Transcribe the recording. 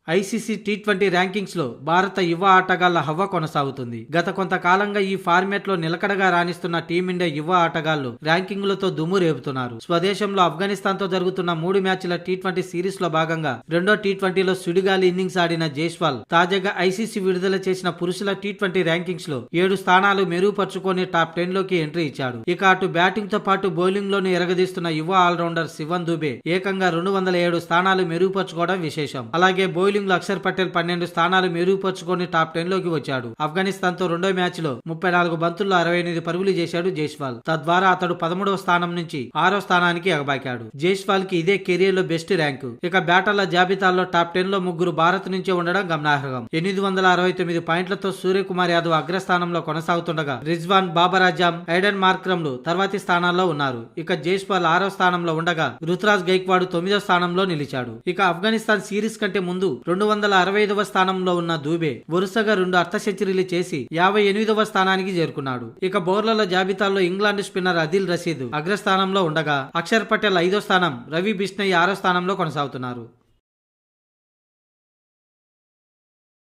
ICC T20 rankings లో భారత యువ ఆటగాళ్ల హవ్వ కొనసాగుతుంది. గత కొంతకాలంగా ఈ ఫార్మాట్ లో నిలకడగా రాణిస్తున్న టీమిండియా యువ ఆటగాళ్లు ర్యాంకింగులతో దుమ్ము రేపుతున్నారు. స్వదేశంలో ఆఫ్ఘనిస్తాన్ తో జరుగుతున్న 3 మ్యాచ్ల టీ20 సిరీస్ లో భాగంగా రెండో టీ20లో సుడిగాలి ఇన్నింగ్స్ ఆడిన జైస్వాల్ తాజాగా ఐసీసీ విడుదల చేసిన పురుషుల టీ20 ర్యాంకింగ్స్ లో 7 స్థానాలు మెరుగుపరుచుకొని టాప్ 10 లోకి ఎంట్రీ ఇచ్చాడు. ఇక అటు బ్యాటింగ్ తో పాటు బౌలింగ్ లోను ఎరగదీస్తున్న యువ ఆల్రౌండర్ శివన్ దుబే ఏకంగా 207 స్థానాలు మెరుగుపరుచుకోవడం విశేషం. అలాగే బౌలింగ్ అక్షర్ పటేల్ 12 స్థానాలు మెరుగుపరుచుకొని టాప్ 10 లోకి వచ్చాడు. ఆఫ్ఘనిస్తాన్ తో రెండో మ్యాచ్ లో 34 బంతుల్లో 68 పరుగులు చేశాడు జైస్వాల్. తద్వారా అతడు 13వ స్థానం నుంచి 6వ స్థానానికి ఎగబాకాడు. జైస్వాల్ కి ఇదే కెరీర్ లో బెస్ట్ ర్యాంకు. ఇక బ్యాటర్ల జాబితాలో టాప్ 10 లో ముగ్గురు భారత్ నుంచే ఉండడం గమనార్హం. 869 పాయింట్లతో సూర్యకుమార్ యాదవ్ అగ్రస్థానంలో కొనసాగుతుండగా రిజ్వాన్, బాబర్ ఆజం, ఐడెన్ మార్క్రమ్లు తర్వాతి స్థానాల్లో ఉన్నారు. ఇక జైస్వాల్ 6వ స్థానంలో ఉండగా రుతురాజ్ గైక్వాడ్ 9వ స్థానంలో నిలిచాడు. ఇక ఆఫ్ఘనిస్తాన్ సిరీస్ కంటే ముందు 265వ స్థానంలో ఉన్న దూబే వరుసగా 2 అర్ధ సెంచరీలు చేసి 58వ స్థానానికి చేరుకున్నాడు. ఇక బౌలర్ల జాబితాలో ఇంగ్లాండ్ స్పిన్నర్ అదిల్ రషీద్ అగ్రస్థానంలో ఉండగా అక్షర్ పటేల్ 5వ స్థానం, రవి బిష్ణయ్ 6వ స్థానంలో కొనసాగుతున్నారు.